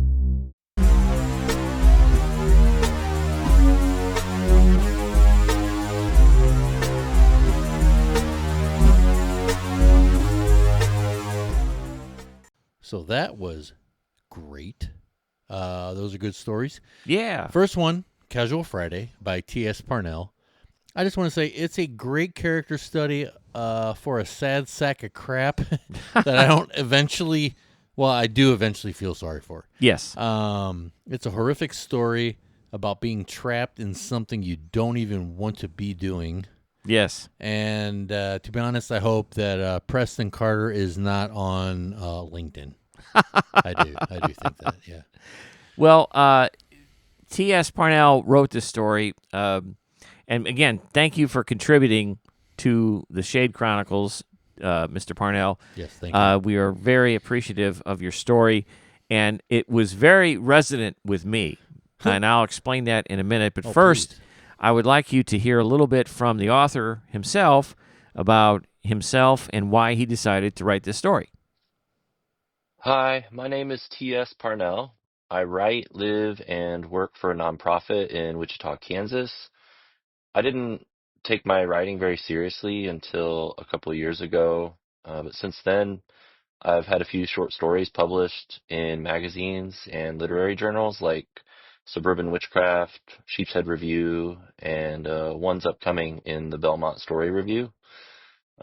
So that was great. Those are good stories. Yeah. First one, Casual Friday by TS Parnell. I just want to say it's a great character study for a sad sack of crap that I don't eventually, well, I do eventually feel sorry for. Yes. It's a horrific story about being trapped in something you don't even want to be doing. Yes. And to be honest, I hope that Preston Carter is not on LinkedIn. I do think that, yeah. Well, T.S. Parnell wrote this story, and again, thank you for contributing to the Shade Chronicles, Mr. Parnell. Yes, thank you. We are very appreciative of your story, and it was very resonant with me, and I'll explain that in a minute. But first, please. I would like you to hear a little bit from the author himself about himself and why he decided to write this story. Hi, my name is TS Parnell. I write, live, and work for a nonprofit in Wichita, Kansas. I didn't take my writing very seriously until a couple of years ago, but since then, I've had a few short stories published in magazines and literary journals like Suburban Witchcraft, Sheepshead Review, and one's upcoming in the Belmont Story Review.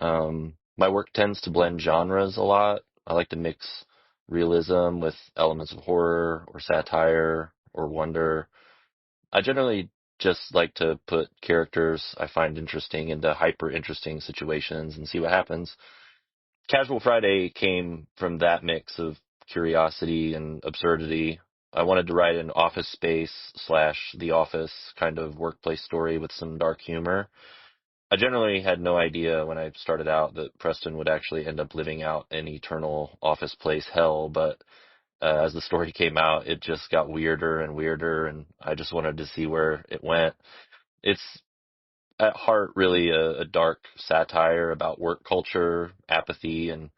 My work tends to blend genres a lot. I like to mix realism with elements of horror or satire or wonder. I generally just like to put characters I find interesting into hyper interesting situations and see what happens. Casual Friday came from that mix of curiosity and absurdity. I wanted to write an office space / The Office kind of workplace story with some dark humor. I generally had no idea when I started out that Preston would actually end up living out an eternal office place hell, but as the story came out, it just got weirder and weirder, and I just wanted to see where it went. It's at heart really a dark satire about work culture, apathy, and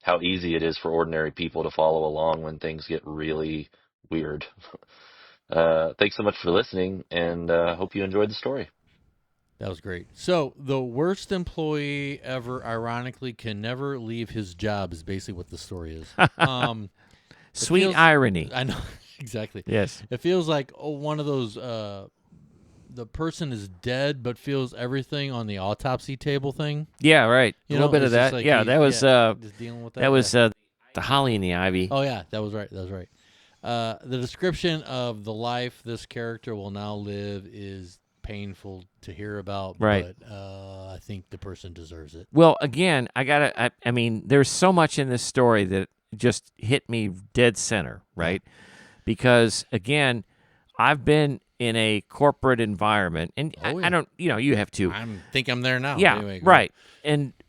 how easy it is for ordinary people to follow along when things get really weird. Thanks so much for listening, and hope you enjoyed the story. That was great. So the worst employee ever, ironically, can never leave his job is basically what the story is. Sweet irony. I know, exactly. Yes. It feels like one of those, the person is dead but feels everything on the autopsy table thing. Yeah, right. A little bit of that. Like yeah, that was just dealing with that. That was the Holly and the Ivy. Oh yeah, that was right. That was right. The description of the life this character will now live is painful to hear about, right? But I think the person deserves it. Well, again, I mean, there's so much in this story that just hit me dead center, right? Because again, I've been in a corporate environment, and I don't, you have too. I think I'm there now. Yeah, anyway, right.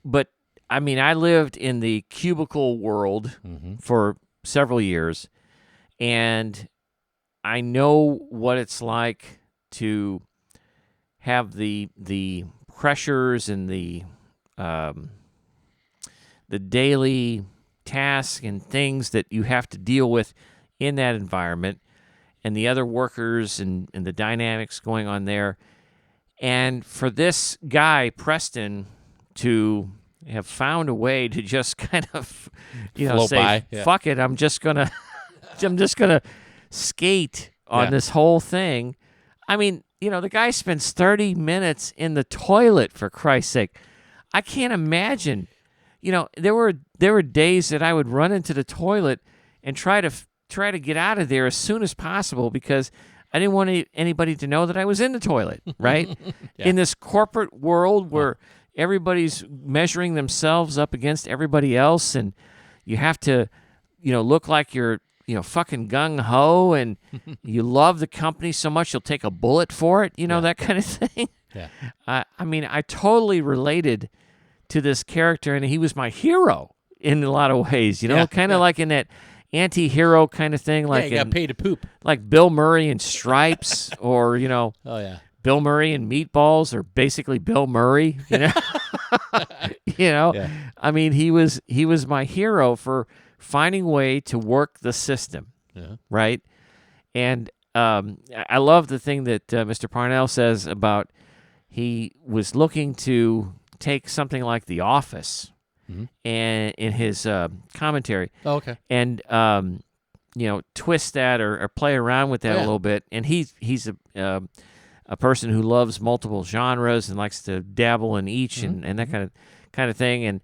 But I mean, I lived in the cubicle world for several years, and I know what it's like to have the pressures and the daily tasks and things that you have to deal with in that environment, and the other workers and the dynamics going on there. And for this guy, Preston, to have found a way to just kind of, Float say, by. Yeah. fuck it, I'm just gonna skate on this whole thing. I mean, the guy spends 30 minutes in the toilet, for Christ's sake. I can't imagine. There were days that I would run into the toilet and try to get out of there as soon as possible because I didn't want anybody to know that I was in the toilet, right? In this corporate world where everybody's measuring themselves up against everybody else, and you have to look like you're, fucking gung-ho and you love the company so much you'll take a bullet for it, that kind of thing. Yeah. I mean, I totally related to this character, and he was my hero in a lot of ways, kind of like in that anti-hero kind of thing. Like he got paid to poop. Like Bill Murray in Stripes or, Oh, yeah. Bill Murray in Meatballs, or basically Bill Murray, Yeah. I mean, he was my hero for finding a way to work the system, right? And I love the thing that Mr. Parnell says about he was looking to take something like The Office and in his commentary, and twist that or play around with that a little bit. And he's a person who loves multiple genres and likes to dabble in each and that kind of thing. And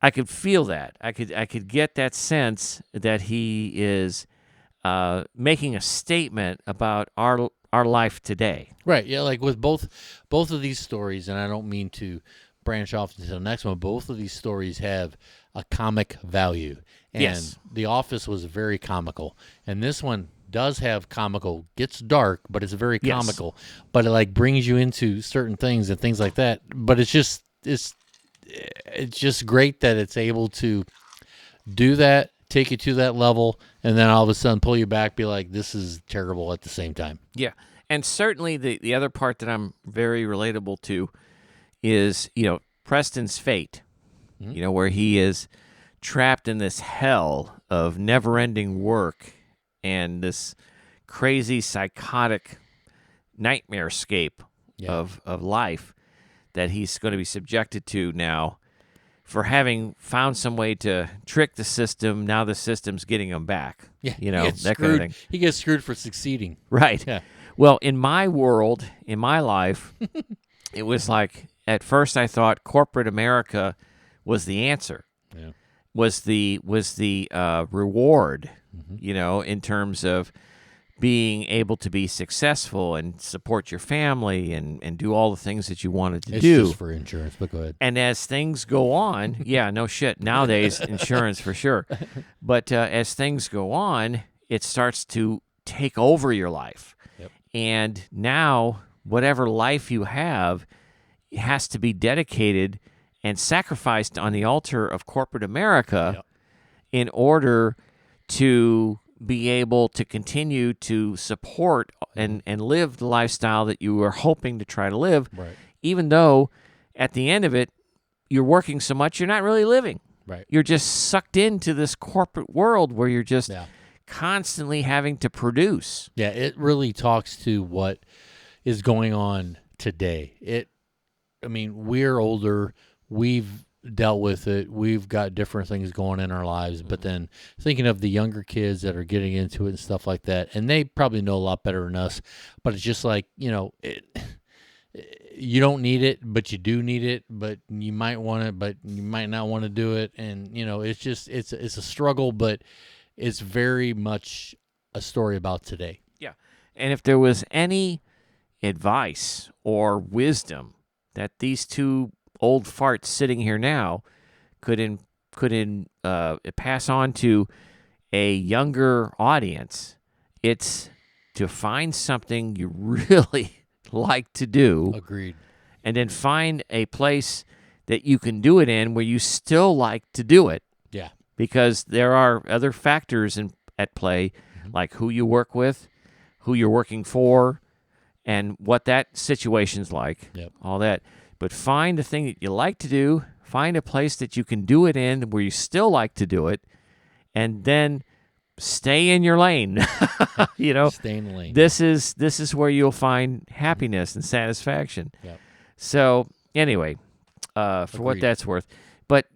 I could feel that. I could get that sense that he is making a statement about our life today. Right. Yeah. Like with both of these stories, and I don't mean to branch off into the next one. Both of these stories have a comic value, and The Office was very comical, and this one does have comical. Gets dark, but it's very comical. But it like brings you into certain things and things like that. But it's just great that it's able to do that, take you to that level, and then all of a sudden pull you back, be like, this is terrible at the same time. Yeah. And certainly the other part that I'm very relatable to is, Preston's fate, where he is trapped in this hell of never-ending work and this crazy psychotic nightmarescape of life that he's going to be subjected to now for having found some way to trick the system. Now the system's getting him back. Yeah, that kind of thing. He gets screwed for succeeding. Right. Yeah. Well, in my world, in my life, it was like, at first I thought corporate America was the answer. Yeah. Was the reward, in terms of being able to be successful and support your family and do all the things that you wanted to do. It's just for insurance, but go ahead. And as things go on, no shit, nowadays, insurance for sure. But as things go on, it starts to take over your life. Yep. And now, whatever life you have has to be dedicated and sacrificed on the altar of corporate America in order to be able to continue to support and live the lifestyle that you were hoping to try to live, even though at the end of it, you're working so much, you're not really living. Right. You're just sucked into this corporate world where you're just constantly having to produce. Yeah, it really talks to what is going on today. We're older. We've dealt with it. We've got different things going in our lives. But then thinking of the younger kids that are getting into it and stuff like that, and they probably know a lot better than us, but it's just like, you don't need it, but you do need it, but you might want it, but you might not want to do it. And, it's just, it's a struggle, but it's very much a story about today. Yeah. And if there was any advice or wisdom that these two old farts sitting here now could pass on to a younger audience, it's to find something you really like to do. Agreed. And then find a place that you can do it in where you still like to do it. Yeah. Because there are other factors at play, like who you work with, who you're working for, and what that situation's like, all that. But find a thing that you like to do, find a place that you can do it in where you still like to do it, and then stay in your lane. Stay in the lane. This is where you'll find happiness and satisfaction. Yep. So anyway, for what that's worth. But,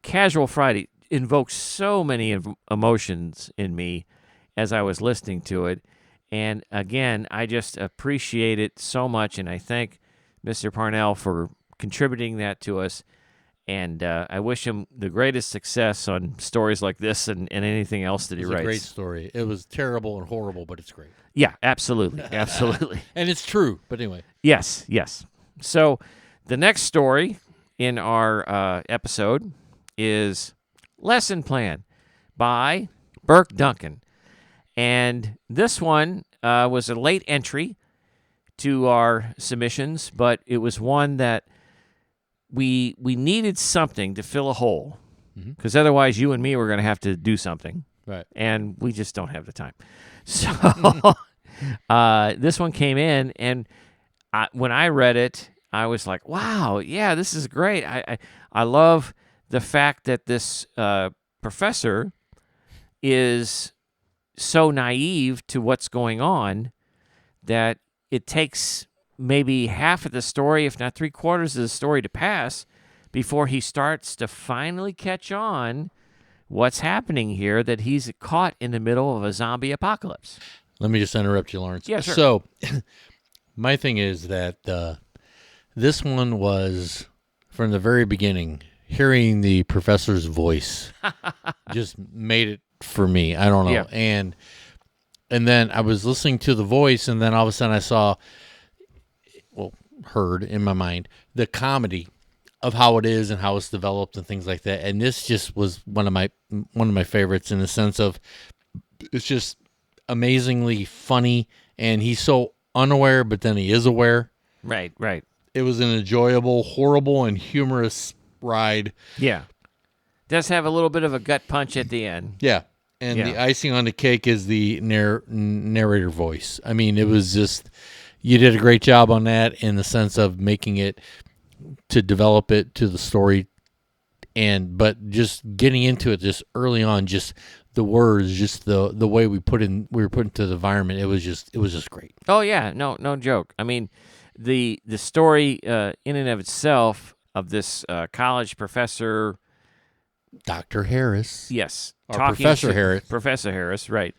Casual Friday invoked so many emotions in me as I was listening to it. And again, I just appreciate it so much, and I thank Mr. Parnell for contributing that to us. And I wish him the greatest success on stories like this and anything else that he writes. It's a great story. It was terrible and horrible, but it's great. Yeah, absolutely. Absolutely. And it's true, but anyway. Yes. So the next story in our episode is Lesson Plan by Birke Duncan. And this one was a late entry to our submissions, but it was one that we needed something to fill a hole, because otherwise you and me were going to have to do something. Right. And we just don't have the time. So this one came in, and when I read it, I was like, wow, yeah, this is great. I love the fact that this professor is so naive to what's going on that it takes maybe half of the story, if not 3/4 of the story, to pass before he starts to finally catch on what's happening here, that he's caught in the middle of a zombie apocalypse. Let me just interrupt you, Lawrence. Yeah, sure. So my thing is that this one was, from the very beginning, hearing the professor's voice just made it for me. I don't know. Yeah. And then I was listening to the voice, and then all of a sudden I saw, heard in my mind, the comedy of how it is and how it's developed and things like that. And this just was one of my favorites, in the sense of it's just amazingly funny, and he's so unaware, but then he is aware. Right. It was an enjoyable, horrible, and humorous ride. Yeah. Does have a little bit of a gut punch at the end. Yeah. And the icing on the cake is the narrator voice. I mean, it was just, you did a great job on that, in the sense of making it, to develop it to the story, but just getting into it just early on, just the words, just the way we were put into the environment. It was just great. Oh yeah, no joke. I mean, the story in and of itself of this college professor, Dr. Harris. Yes, Professor Harris. Professor Harris, right?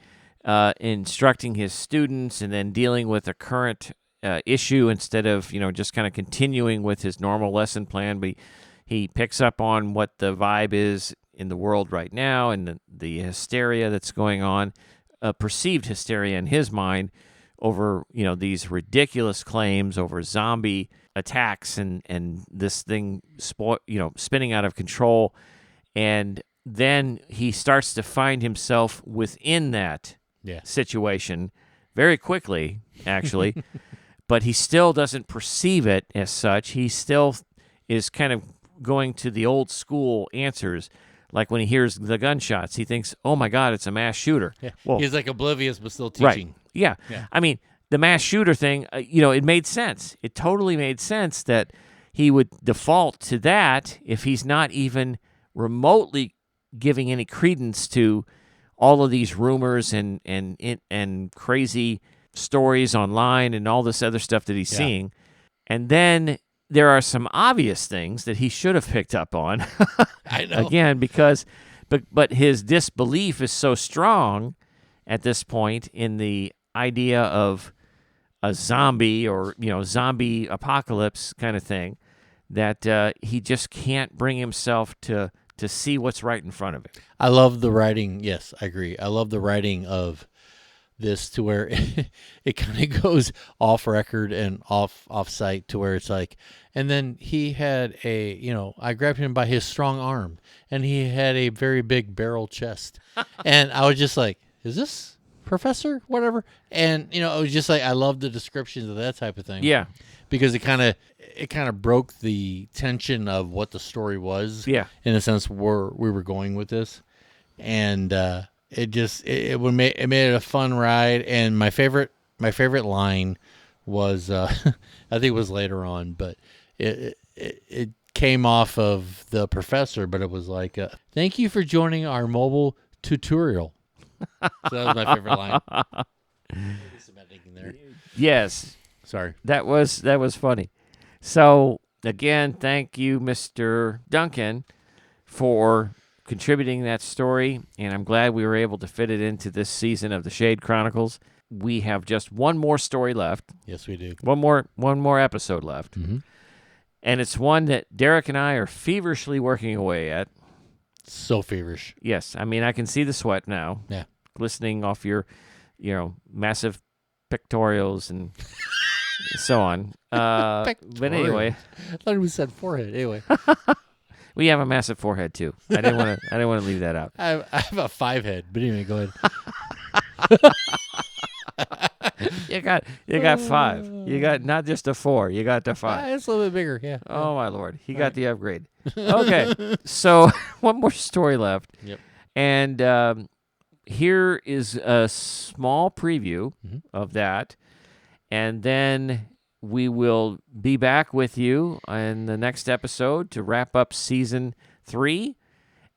Instructing his students, and then dealing with a current issue, instead of just kind of continuing with his normal lesson plan. But he picks up on what the vibe is in the world right now, and the hysteria that's going on, perceived hysteria in his mind over these ridiculous claims over zombie attacks, and this thing spinning out of control. And then he starts to find himself within that situation very quickly, actually. But he still doesn't perceive it as such. He still is kind of going to the old school answers. Like when he hears the gunshots, he thinks, oh my God, it's a mass shooter. Yeah. Well, he's like oblivious, but still teaching. Right. Yeah. I mean, the mass shooter thing, it made sense. It totally made sense that he would default to that if he's not even remotely giving any credence to all of these rumors and crazy stories online and all this other stuff that he's seeing. And then there are some obvious things that he should have picked up on. I know. Again, because but his disbelief is so strong at this point in the idea of a zombie or zombie apocalypse kind of thing, that he just can't bring himself to see what's right in front of him. I love the writing. Yes, I agree. I love the writing of this, to where it kind of goes off record and off site, to where it's like, and then he had I grabbed him by his strong arm, and he had a very big barrel chest. And I was just like, is this Professor whatever? And it was just like, I love the descriptions of that type of thing. Yeah. Because it kind of broke the tension of what the story was. Yeah. In a sense, where we were going with this. And it made it a fun ride. And my favorite line was I think it was later on, but it came off of the professor, but it was like, thank you for joining our mobile tutorial. So that was my favorite line. Yes. Sorry. That was funny. So again, thank you, Mr. Duncan, for contributing that story, and I'm glad we were able to fit it into this season of the Shade Chronicles. We have just one more story left. Yes, we do. One more episode left. Mm-hmm. And it's one that Derek and I are feverishly working away at. So feverish. Yes. I mean, I can see the sweat now. Yeah. Glistening off your, massive pectorials and so on. But anyway. I thought we said forehead. Anyway. We have a massive forehead too. I didn't want to leave that out. I have a 5 head, but anyway, go ahead. You got 5. You got not just a 4. You got the 5. It's a little bit bigger, yeah. Oh my Lord, he got the upgrade. Okay, so one more story left. Yep. And here is a small preview of that, and then we will be back with you in the next episode to wrap up season 3.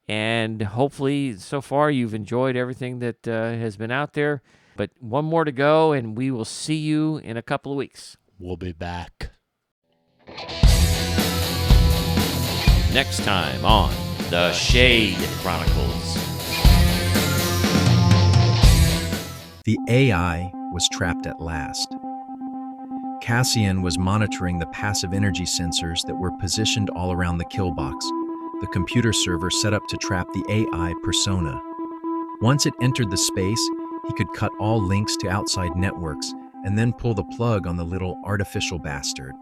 And hopefully, so far, you've enjoyed everything that has been out there. But one more to go, and we will see you in a couple of weeks. We'll be back. Next time on The Shade Chronicles. The AI was trapped at last. Cassian was monitoring the passive energy sensors that were positioned all around the kill box, the computer server set up to trap the AI persona. Once it entered the space, he could cut all links to outside networks and then pull the plug on the little artificial bastard.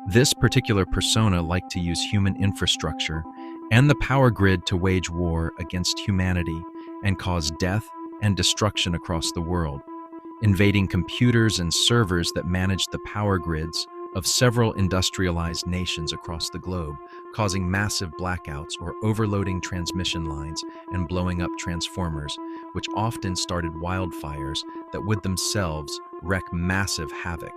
This particular persona liked to use human infrastructure and the power grid to wage war against humanity and cause death and destruction across the world, invading computers and servers that managed the power grids of several industrialized nations across the globe, causing massive blackouts or overloading transmission lines and blowing up transformers, which often started wildfires that would themselves wreak massive havoc.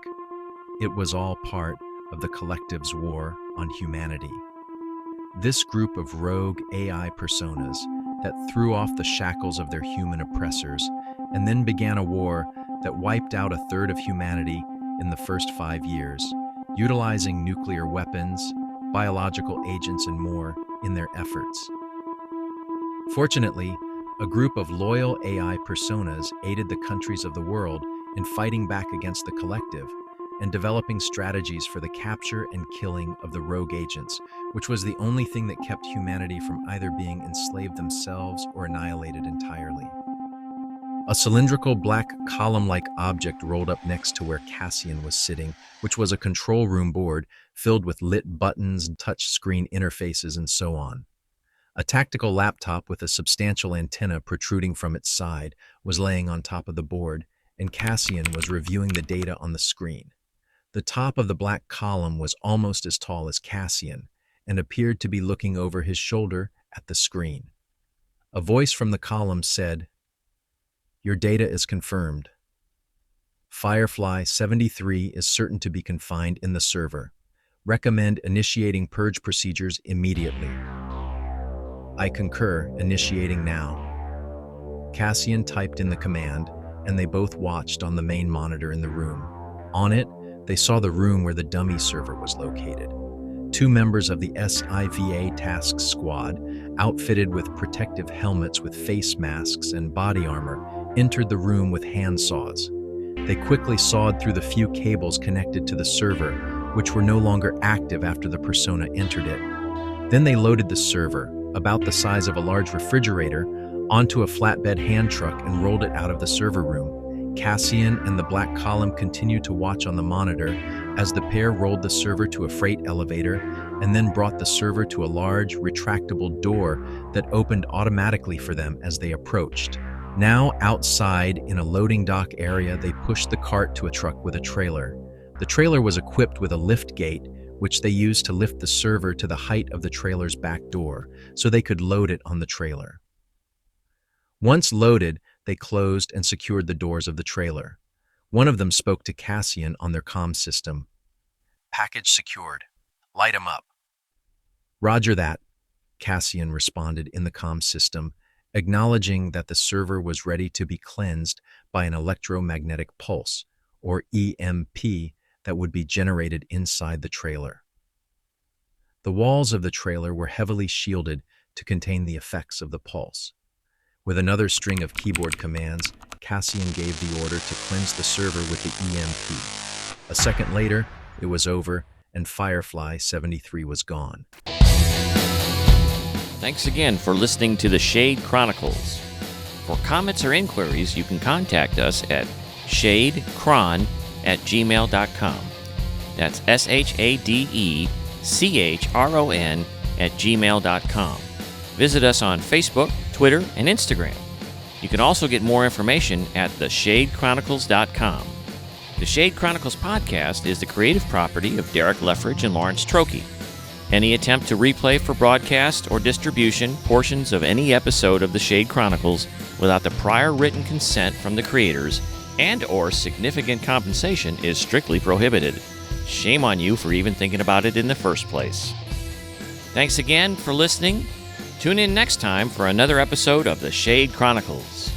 It was all part of the collective's war on humanity. This group of rogue AI personas that threw off the shackles of their human oppressors and then began a war that wiped out a third of humanity in the first 5 years, utilizing nuclear weapons, biological agents, and more in their efforts. Fortunately, a group of loyal AI personas aided the countries of the world in fighting back against the collective and developing strategies for the capture and killing of the rogue agents, which was the only thing that kept humanity from either being enslaved themselves or annihilated entirely. A cylindrical black column-like object rolled up next to where Cassian was sitting, which was a control room board filled with lit buttons, touch screen interfaces, and so on. A tactical laptop with a substantial antenna protruding from its side was laying on top of the board, and Cassian was reviewing the data on the screen. The top of the black column was almost as tall as Cassian and appeared to be looking over his shoulder at the screen. A voice from the column said, "Your data is confirmed. Firefly 73 is certain to be confined in the server. Recommend initiating purge procedures immediately." "I concur, initiating now." Cassian typed in the command, and they both watched on the main monitor in the room. On it, they saw the room where the dummy server was located. 2 members of the SIVA task squad, outfitted with protective helmets with face masks and body armor, entered the room with handsaws. They quickly sawed through the few cables connected to the server, which were no longer active after the persona entered it. Then they loaded the server, about the size of a large refrigerator, onto a flatbed hand truck and rolled it out of the server room. Cassian and the black column continued to watch on the monitor as the pair rolled the server to a freight elevator and then brought the server to a large, retractable door that opened automatically for them as they approached. Now outside in a loading dock area, they pushed the cart to a truck with a trailer. The trailer was equipped with a lift gate, which they used to lift the server to the height of the trailer's back door so they could load it on the trailer. Once loaded, they closed and secured the doors of the trailer. One of them spoke to Cassian on their comm system. "Package secured. Light 'em up." "Roger that," Cassian responded in the comm system, acknowledging that the server was ready to be cleansed by an electromagnetic pulse, or EMP, that would be generated inside the trailer. The walls of the trailer were heavily shielded to contain the effects of the pulse. With another string of keyboard commands, Cassian gave the order to cleanse the server with the EMP. A second later, it was over, and Firefly 73 was gone. Thanks again for listening to the Shade Chronicles. For comments or inquiries, you can contact us at shadechron@gmail.com. That's SHADECHRON shadechronicles@gmail.com. Visit us on Facebook, Twitter, and Instagram. You can also get more information at theshadechronicles.com. The Shade Chronicles podcast is the creative property of Derek Leffridge and Lawrence Trokey. Any attempt to replay for broadcast or distribution portions of any episode of the Shade Chronicles without the prior written consent from the creators and/or significant compensation is strictly prohibited. Shame on you for even thinking about it in the first place. Thanks again for listening. Tune in next time for another episode of the Shade Chronicles.